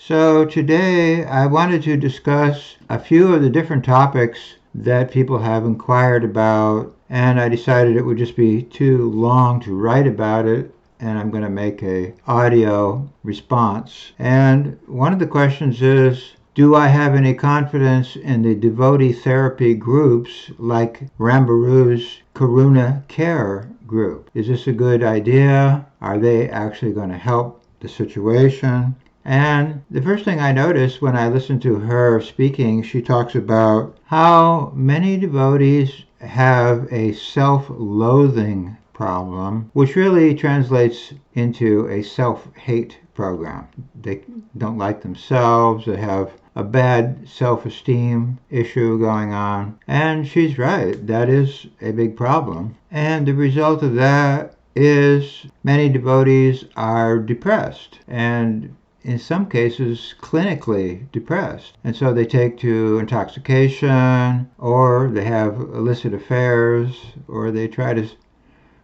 So today I wanted to discuss a few of the different topics that people have inquired about, and I decided it would just be too long to write about it, and I'm going to make a audio response. And one of the questions is, do I have any confidence in the devotee therapy groups like Rambhouru's Karuna care group? Is this a good idea? Are they actually going to help the situation? And the first thing I noticed when I listened to her speaking, she talks about how many devotees have a self-loathing problem, which really translates into a self-hate program. They don't like themselves, they have a bad self-esteem issue going on. And she's right, that is a big problem. And the result of that is many devotees are depressed, and in some cases clinically depressed, and so they take to intoxication, or they have illicit affairs, or they try to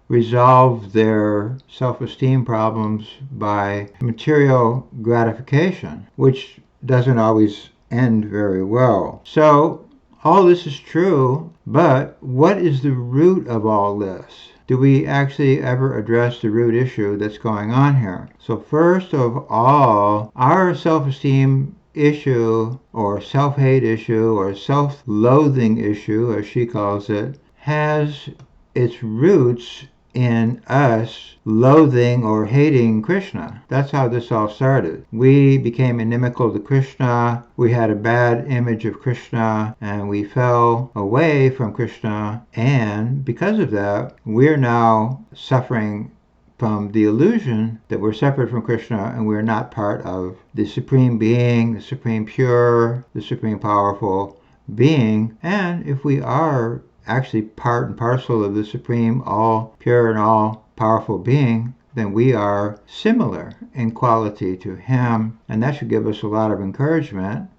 resolve their self-esteem problems by material gratification, which doesn't always end very well. So all this is true, but what is the root of all this? Do we actually ever address the root issue that's going on here? So first of all, our self-esteem issue, or self-hate issue, or self-loathing issue, as she calls it, has its roots in us loathing or hating Krishna. That's how this all started. We became inimical to Krishna, we had a bad image of Krishna, and we fell away from Krishna, and because of that, we're now suffering from the illusion that we're separate from Krishna and we're not part of the Supreme Being, the Supreme Pure, the Supreme Powerful Being. And if we are actually part and parcel of the Supreme, all pure and all powerful Being, then we are similar in quality to Him, and that should give us a lot of encouragement.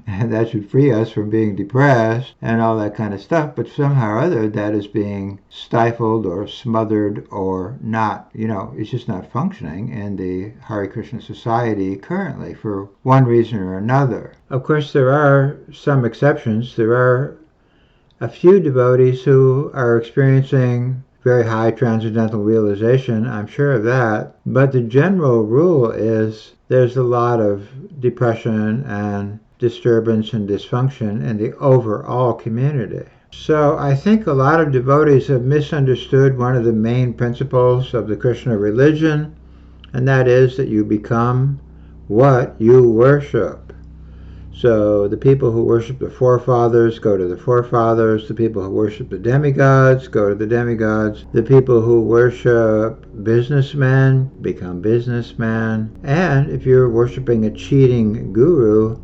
And that should free us from being depressed and all that kind of stuff. But somehow or other, that is being stifled or smothered or not. It's just not functioning in the Hare Krishna society currently for one reason or another. Of course, there are some exceptions. There are a few devotees who are experiencing very high transcendental realization, I'm sure of that. But the general rule is there's a lot of depression and disturbance and dysfunction in the overall community. So I think a lot of devotees have misunderstood one of the main principles of the Krishna religion, and that is that you become what you worship. So the people who worship the forefathers go to the forefathers. The people who worship the demigods go to the demigods. The people who worship businessmen become businessmen. And if you're worshiping a cheating guru,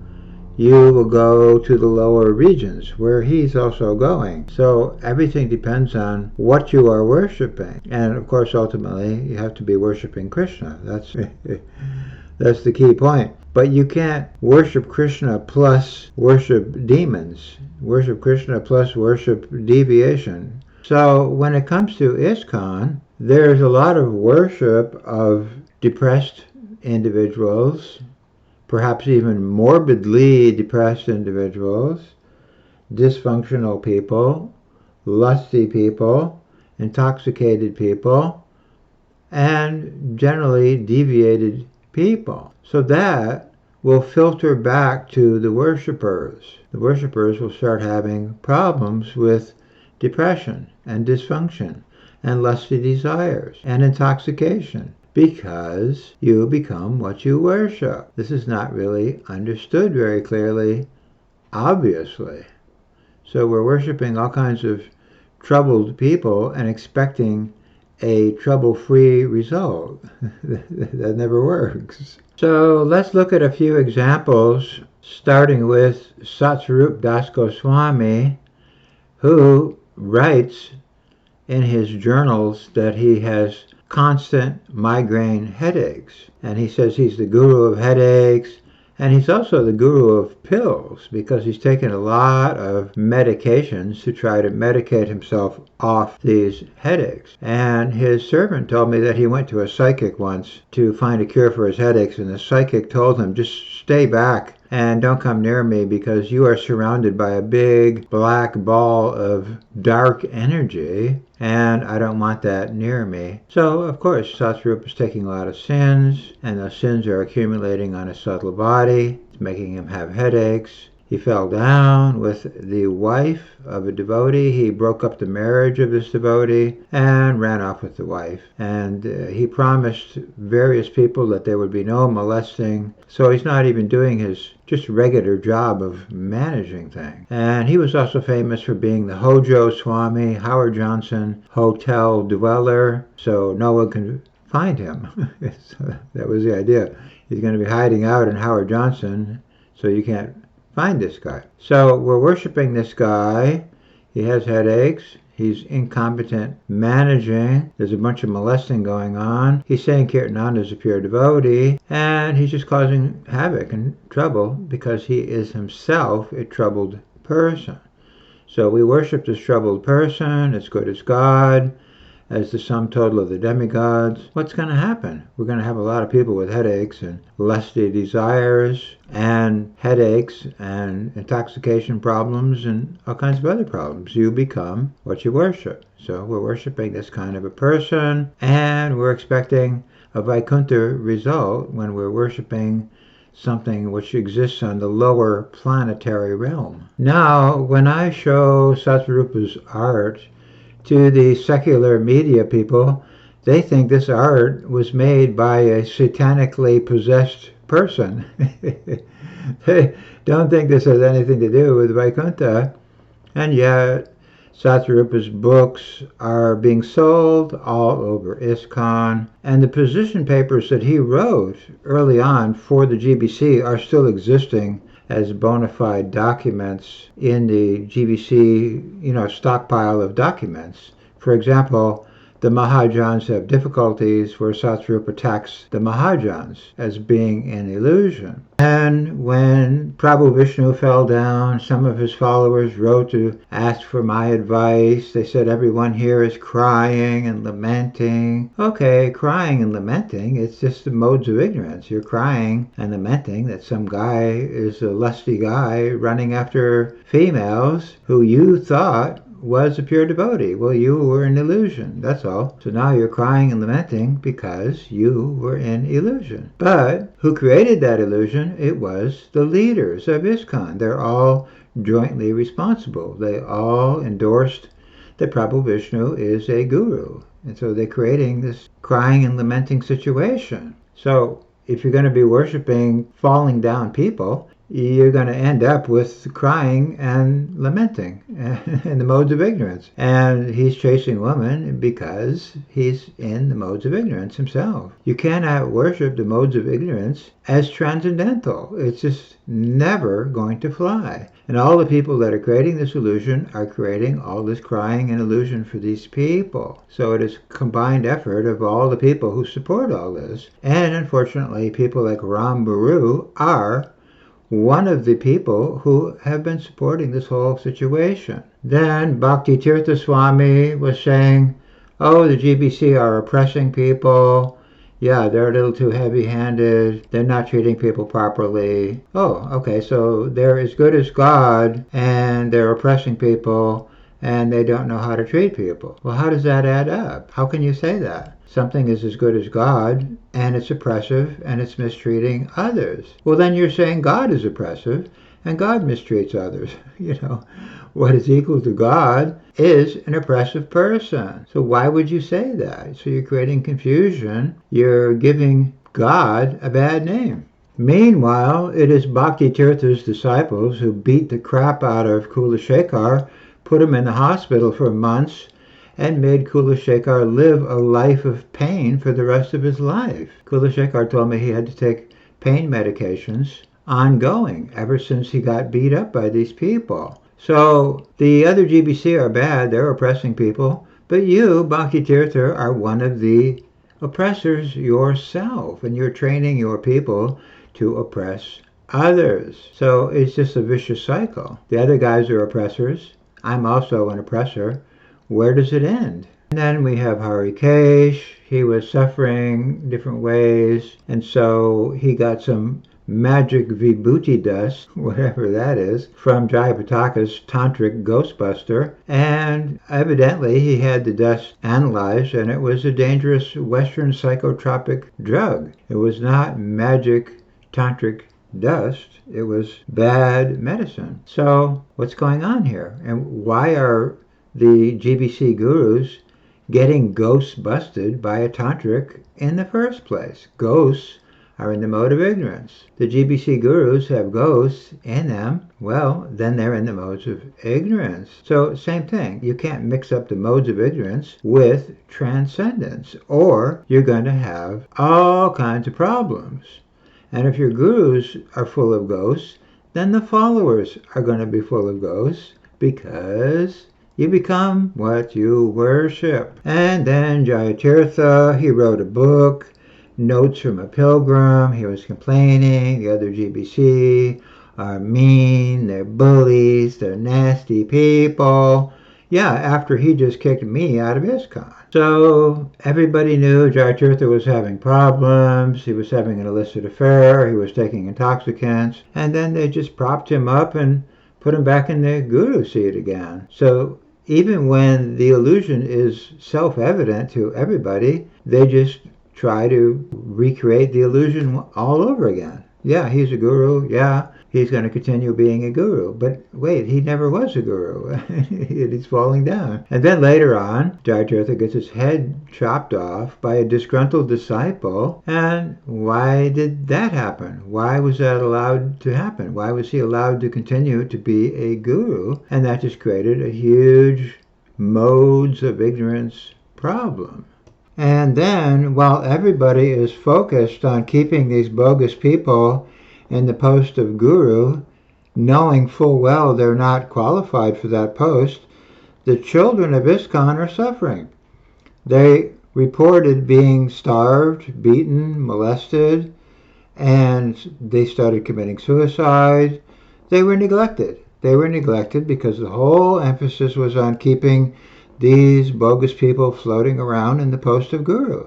you will go to the lower regions where he's also going. So everything depends on what you are worshiping. And of course, ultimately, you have to be worshiping Krishna. That's the key point. But you can't worship Krishna plus worship demons. Worship Krishna plus worship deviation. So when it comes to ISKCON, there's a lot of worship of depressed individuals, perhaps even morbidly depressed individuals, dysfunctional people, lusty people, intoxicated people, and generally deviated people. So that will filter back to the worshipers. The worshipers will start having problems with depression and dysfunction and lusty desires and intoxication, because you become what you worship. This is not really understood very clearly, obviously. So we're worshiping all kinds of troubled people and expecting a trouble-free result. That never works. So let's look at a few examples, starting with Satsvarup Das Goswami, who writes in his journals that he has constant migraine headaches. And he says he's the guru of headaches, And he's also the guru of pills because he's taken a lot of medications to try to medicate himself off these headaches. And his servant told me that he went to a psychic once to find a cure for his headaches, and the psychic told him, just stay back and don't come near me because you are surrounded by a big black ball of dark energy and I don't want that near me. So, of course, Satsvarupa is taking a lot of sins, and those sins are accumulating on his subtle body. It's making him have headaches. He fell down with the wife of a devotee. He broke up the marriage of this devotee and ran off with the wife. And he promised various people that there would be no molesting. So he's not even doing his just regular job of managing things. And he was also famous for being the Hojo Swami, Howard Johnson hotel dweller, so no one can find him. So that was the idea. He's going to be hiding out in Howard Johnson, so you can't find this guy. So we're worshiping this guy. He has headaches. He's incompetent managing. There's a bunch of molesting going on. He's saying Kirtananda is a pure devotee, and he's just causing havoc and trouble because he is himself a troubled person. So we worship this troubled person as good as God, as the sum total of the demigods. What's going to happen? We're going to have a lot of people with headaches and lusty desires and headaches and intoxication problems and all kinds of other problems. You become what you worship. So we're worshiping this kind of a person, and we're expecting a Vaikuntha result when we're worshiping something which exists on the lower planetary realm. Now, when I show Satsvarupa's art to the secular media people, they think this art was made by a satanically possessed person. They don't think this has anything to do with Vaikuntha, and yet Satsvarupa's books are being sold all over ISKCON, and the position papers that he wrote early on for the GBC are still existing as bona fide documents in the GBC, stockpile of documents. For example, the Mahajans have difficulties where Satsvarupa attacks the Mahajans as being an illusion. And when Prabhu Vishnu fell down, some of his followers wrote to ask for my advice. They said everyone here is crying and lamenting. Okay, crying and lamenting, it's just the modes of ignorance. You're crying and lamenting that some guy is a lusty guy running after females who you thought was a pure devotee. Well, you were an illusion, that's all. So now you're crying and lamenting because you were in illusion. But who created that illusion? It was the leaders of ISKCON. They're all jointly responsible. They all endorsed that Prabhu Vishnu is a guru. And so they're creating this crying and lamenting situation. So if you're going to be worshiping falling down people, you're going to end up with crying and lamenting in the modes of ignorance. And he's chasing women because he's in the modes of ignorance himself. You cannot worship the modes of ignorance as transcendental. It's just never going to fly. And all the people that are creating this illusion are creating all this crying and illusion for these people. So it is a combined effort of all the people who support all this. And unfortunately, people like Rambhouru are one of the people who have been supporting this whole situation. Then Bhakti Tirtha Swami was saying, oh, the GBC are oppressing people. Yeah, they're a little too heavy-handed. They're not treating people properly. Oh, okay, so they're as good as God, and they're oppressing people, and they don't know how to treat people. Well, how does that add up? How can you say that? Something is as good as God, and it's oppressive, and it's mistreating others. Well, then you're saying God is oppressive, and God mistreats others. What is equal to God is an oppressive person. So why would you say that? So you're creating confusion. You're giving God a bad name. Meanwhile, it is Bhakti Tirtha's disciples who beat the crap out of Kulashekar, put him in the hospital for months, and made Kulashekar live a life of pain for the rest of his life. Kulashekar told me he had to take pain medications ongoing ever since he got beat up by these people. So the other GBC are bad, they're oppressing people, but you, Bhakti Tirtha, are one of the oppressors yourself, and you're training your people to oppress others. So it's just a vicious cycle. The other guys are oppressors. I'm also an oppressor. Where does it end? And then we have Harikesh. He was suffering different ways, and so he got some magic vibhuti dust, whatever that is, from Jayapataka's tantric ghostbuster, and evidently he had the dust analyzed, and it was a dangerous Western psychotropic drug. It was not magic tantric dust, it was bad medicine. So what's going on here? And why are the GBC gurus getting ghost busted by a tantric in the first place? Ghosts are in the mode of ignorance. The GBC gurus have ghosts in them. Well, then they're in the modes of ignorance. So same thing. You can't mix up the modes of ignorance with transcendence, or you're going to have all kinds of problems. And if your gurus are full of ghosts, then the followers are going to be full of ghosts, because you become what you worship. And then Jayatirtha, he wrote a book, Notes from a Pilgrim. He was complaining the other GBC are mean, they're bullies, they're nasty people. Yeah, after he just kicked me out of ISKCON. So everybody knew Jayatirtha was having problems. He was having an illicit affair. He was taking intoxicants. And then they just propped him up and put him back in the guru seat again. So even when the illusion is self-evident to everybody, they just try to recreate the illusion all over again. Yeah, he's a guru. Yeah, he's going to continue being a guru. But wait, he never was a guru. He's falling down. And then later on, Jayatirtha gets his head chopped off by a disgruntled disciple. And why did that happen? Why was that allowed to happen? Why was he allowed to continue to be a guru? And that just created a huge modes of ignorance problem. And then, while everybody is focused on keeping these bogus people in the post of guru, knowing full well they're not qualified for that post, the children of ISKCON are suffering. They reported being starved, beaten, molested, and they started committing suicide. They were neglected. They were neglected because the whole emphasis was on keeping these bogus people floating around in the post of guru.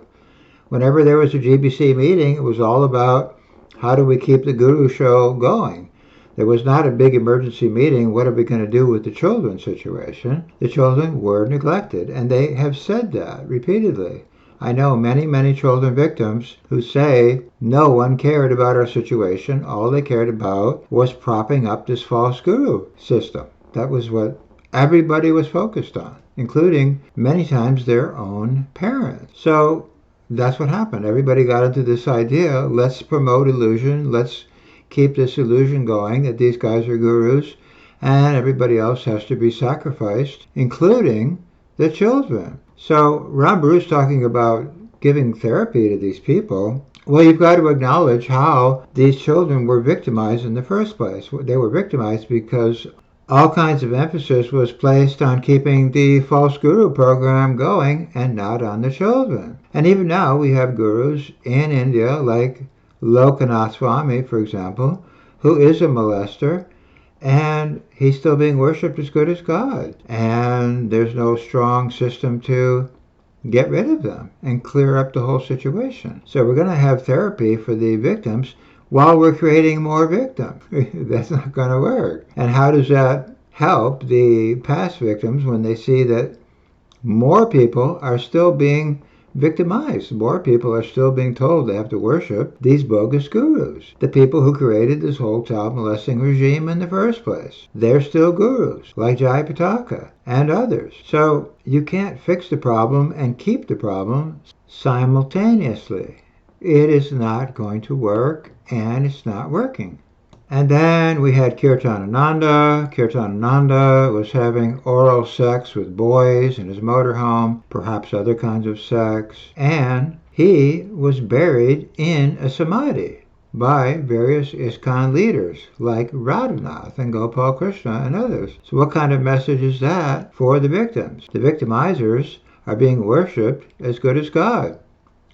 Whenever there was a GBC meeting, it was all about how do we keep the guru show going. There was not a big emergency meeting, what are we going to do with the children situation. The children were neglected, and they have said that repeatedly. I know many, many children victims who say no one cared about our situation. All they cared about was propping up this false guru system. That was what everybody was focused on, including many times their own parents. So that's what happened. Everybody got into this idea, let's promote illusion, let's keep this illusion going that these guys are gurus, and everybody else has to be sacrificed, including the children. So Rambhouru is talking about giving therapy to these people. Well, you've got to acknowledge how these children were victimized in the first place. They were victimized because all kinds of emphasis was placed on keeping the false guru program going and not on the children. And even now we have gurus in India like Lokanath Swami, for example, who is a molester, and he's still being worshipped as good as God. And there's no strong system to get rid of them and clear up the whole situation. So we're going to have therapy for the victims while we're creating more victims. That's not going to work. And how does that help the past victims when they see that more people are still being victimized? More people are still being told they have to worship these bogus gurus. The people who created this whole child molesting regime in the first place. They're still gurus, like Jayapataka and others. So you can't fix the problem and keep the problem simultaneously. It is not going to work, and it's not working. And then we had Kirtanananda. Kirtanananda was having oral sex with boys in his motorhome, perhaps other kinds of sex, and he was buried in a samadhi by various ISKCON leaders like Radhanath and Gopal Krishna and others. So what kind of message is that for the victims? The victimizers are being worshipped as good as God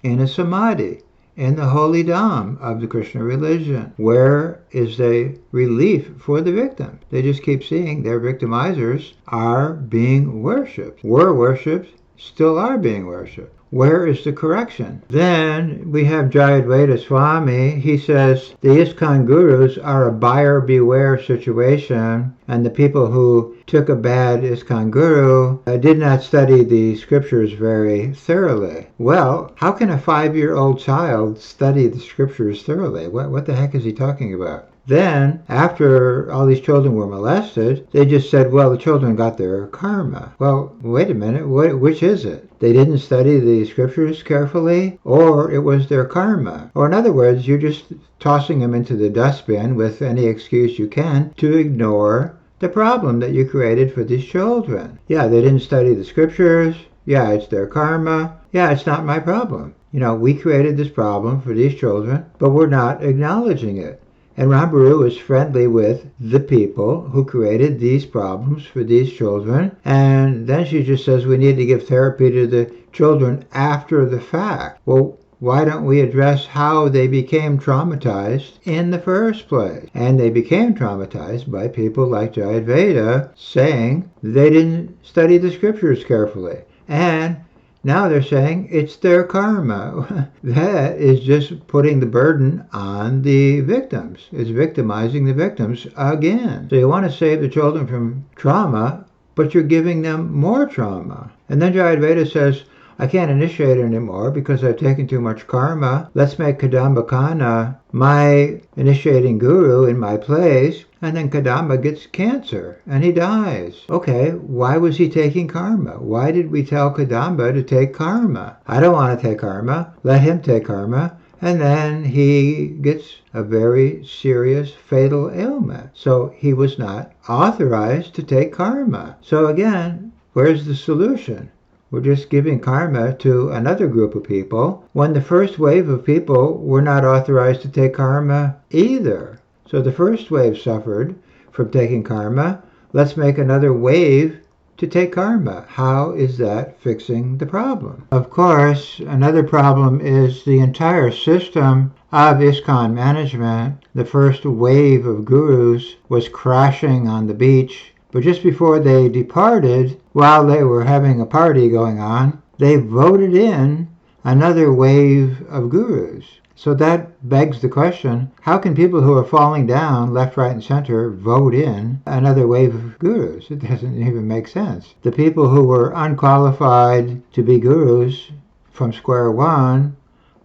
in a samadhi in the holy Dham of the Krishna religion? Where is the relief for the victim? They just keep seeing their victimizers are being worshipped, were worshipped, still are being worshipped. Where is the correction? Then we have Jayadvaita Swami. He says the ISKCON gurus are a buyer beware situation, and the people who took a bad ISKCON guru did not study the scriptures very thoroughly. Well, how can a 5-year-old child study the scriptures thoroughly? What the heck is he talking about? Then, after all these children were molested, they just said, well, the children got their karma. Well, wait a minute, which is it? They didn't study the scriptures carefully, or it was their karma? Or in other words, you're just tossing them into the dustbin with any excuse you can to ignore the problem that you created for these children. Yeah, they didn't study the scriptures. Yeah, it's their karma. Yeah, it's not my problem. We created this problem for these children, but we're not acknowledging it. And Rambhouru is friendly with the people who created these problems for these children. And then she just says we need to give therapy to the children after the fact. Well, why don't we address how they became traumatized in the first place? And they became traumatized by people like Jayadvaita saying they didn't study the scriptures carefully. And now they're saying it's their karma. That is just putting the burden on the victims. It's victimizing the victims again. So you want to save the children from trauma, but you're giving them more trauma. And then Jayadvaita says, I can't initiate anymore because I've taken too much karma. Let's make Kadambakana my initiating guru in my place. And then Kadamba gets cancer and he dies. Okay, why was he taking karma? Why did we tell Kadamba to take karma? I don't want to take karma. Let him take karma. And then he gets a very serious fatal ailment. So he was not authorized to take karma. So again, where's the solution? We're just giving karma to another group of people when the first wave of people were not authorized to take karma either. So the first wave suffered from taking karma. Let's make another wave to take karma. How is that fixing the problem? Of course, another problem is the entire system of ISKCON management. The first wave of gurus was crashing on the beach. But just before they departed, while they were having a party going on, they voted in another wave of gurus. So that begs the question, how can people who are falling down left, right, and center vote in another wave of gurus? It doesn't even make sense. The people who were unqualified to be gurus from square one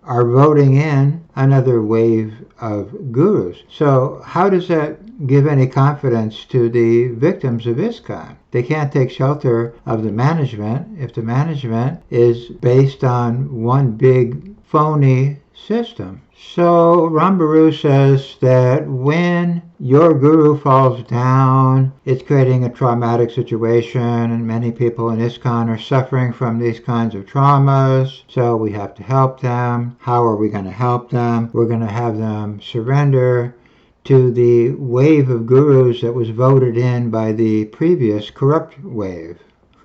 are voting in another wave of gurus. So how does that give any confidence to the victims of ISKCON? They can't take shelter of the management if the management is based on one big phony system. So Rambhouru says that when your guru falls down, it's creating a traumatic situation, and many people in ISKCON are suffering from these kinds of traumas, so we have to help them. How are we going to help them? We're going to have them surrender to the wave of gurus that was voted in by the previous corrupt wave.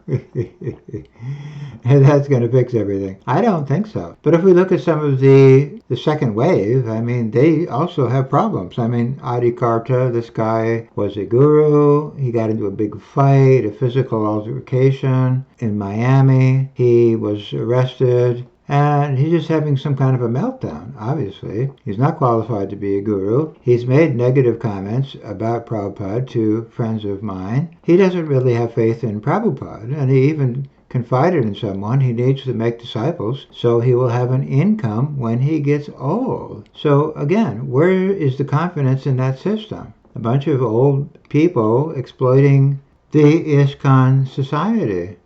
And that's going to fix everything. I don't think so. But if we look at some of the second wave, I mean, they also have problems. I mean, Adi Karta, this guy was a guru. He got into a big fight, a physical altercation in Miami. He was arrested. And he's just having some kind of a meltdown, obviously. He's not qualified to be a guru. He's made negative comments about Prabhupada to friends of mine. He doesn't really have faith in Prabhupada, and he even confided in someone he needs to make disciples so he will have an income when he gets old. So again, where is the confidence in that system? A bunch of old people exploiting the ISKCON society.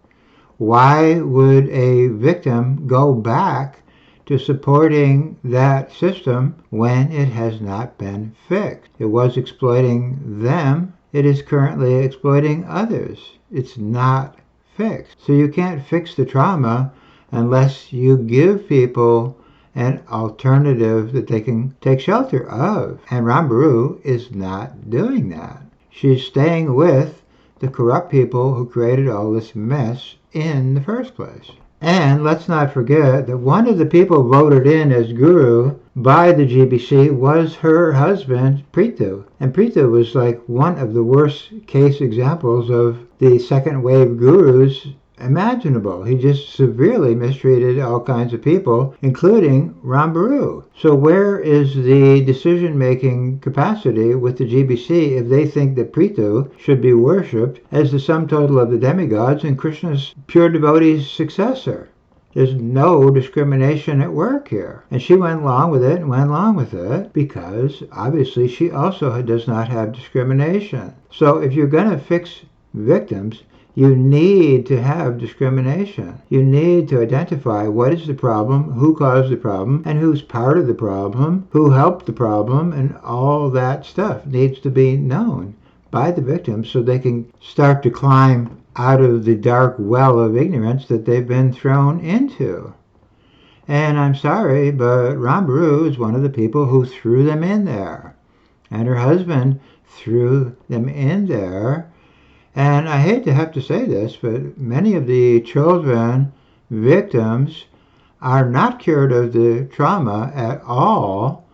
Why would a victim go back to supporting that system when it has not been fixed? It was exploiting them. It is currently exploiting others. It's not fixed. So you can't fix the trauma unless you give people an alternative that they can take shelter of. And Rambhouru is not doing that. She's staying with the corrupt people who created all this mess in the first place. And let's not forget that one of the people voted in as guru by the GBC was her husband, Prithu. And Prithu was like one of the worst case examples of the second wave gurus imaginable. He just severely mistreated all kinds of people, including Rambhouru. So where is the decision-making capacity with the GBC if they think that Prithu should be worshipped as the sum total of the demigods and Krishna's pure devotee's successor? There's no discrimination at work here. And she went along with it and went along with it because obviously she also does not have discrimination. So if you're going to fix victims, you need to have discrimination. You need to identify what is the problem, who caused the problem, and who's part of the problem, who helped the problem, and all that stuff needs to be known by the victims so they can start to climb out of the dark well of ignorance that they've been thrown into. And I'm sorry, but Rambhouru is one of the people who threw them in there. And her husband threw them in there. And I hate to have to say this, but many of the children victims are not cured of the trauma at all.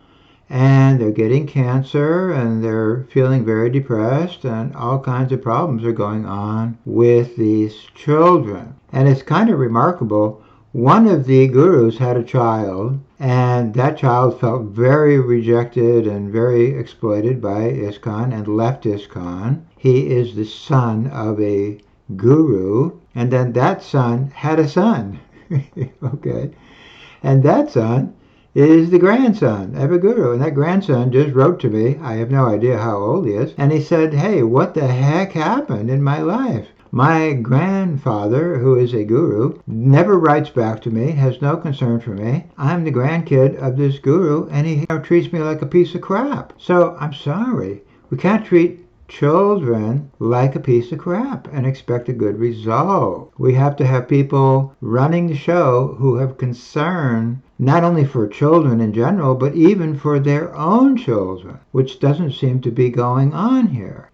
And they're getting cancer and they're feeling very depressed and all kinds of problems are going on with these children. And it's kind of remarkable. One of the gurus had a child and that child felt very rejected and very exploited by ISKCON and left ISKCON. He is the son of a guru, and then that son had a son. Okay. And that son is the grandson of a guru. And that grandson just wrote to me. I have no idea how old he is. And he said, hey, what the heck happened in my life? My grandfather, who is a guru, never writes back to me, has no concern for me. I'm the grandkid of this guru, and he treats me like a piece of crap. So I'm sorry. We can't treat children like a piece of crap and expect a good result. We have to have people running the show who have concern not only for children in general, but even for their own children, which doesn't seem to be going on here.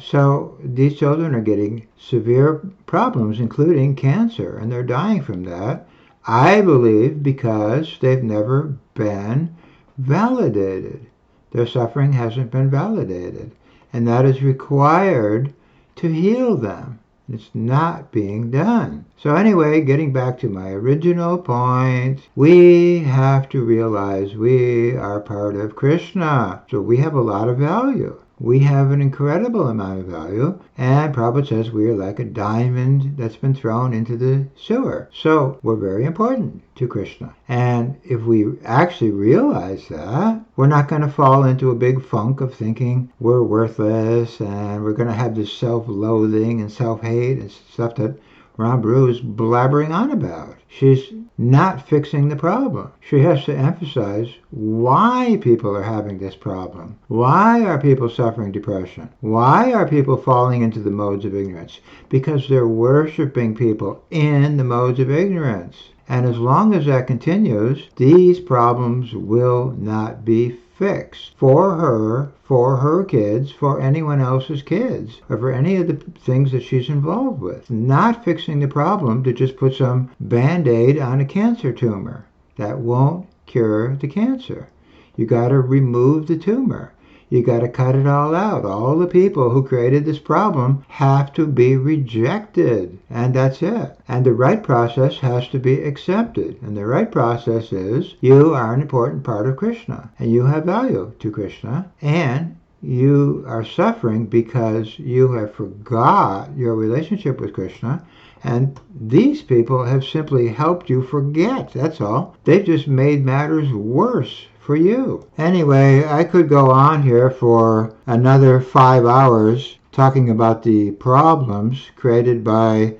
So these children are getting severe problems, including cancer, and they're dying from that, I believe, because they've never been validated. Their suffering hasn't been validated. And that is required to heal them. It's not being done. So anyway, getting back to my original point, we have to realize we are part of Krishna. So we have a lot of value. We have an incredible amount of value. And Prabhupada says we are like a diamond that's been thrown into the sewer. So we're very important to Krishna. And if we actually realize that, we're not going to fall into a big funk of thinking we're worthless and we're going to have this self-loathing and self-hate and stuff that Rambhouru is blabbering on about. She's not fixing the problem. She has to emphasize why people are having this problem. Why are people suffering depression? Why are people falling into the modes of ignorance? Because they're worshiping people in the modes of ignorance. And as long as that continues, these problems will not be fixed for her kids, for anyone else's kids, or for any of the things that she's involved with. Not fixing the problem to just put some Band-Aid on a cancer tumor. That won't cure the cancer. You got to remove the tumor. You got to cut it all out. All the people who created this problem have to be rejected. And that's it. And the right process has to be accepted. And the right process is you are an important part of Krishna. And you have value to Krishna. And you are suffering because you have forgot your relationship with Krishna. And these people have simply helped you forget. That's all. They've just made matters worse for you. Anyway, I could go on here for another 5 hours talking about the problems created by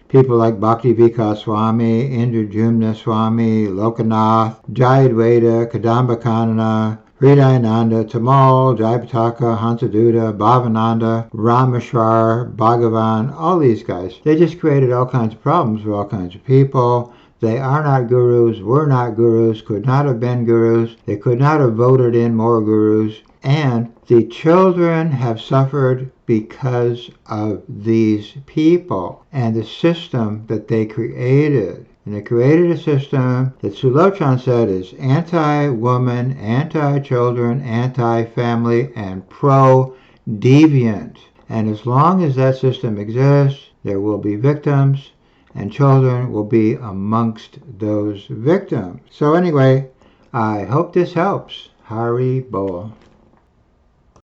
people like Bhakti Vikas Swami, Indrajumna Swami, Lokanath, Jayadvaita, Kadamba Kanana, Hridayananda, Tamal, Jayapataka, Hansaduta, Bhavananda, Rameshwar, Bhagavan, all these guys. They just created all kinds of problems for all kinds of people. They are not gurus, were not gurus, could not have been gurus. They could not have voted in more gurus. And the children have suffered because of these people and the system that they created. And they created a system that Sulochan said is anti-woman, anti-children, anti-family, and pro-deviant. And as long as that system exists, there will be victims, and children will be amongst those victims. So anyway, I hope this helps. Hari Bol.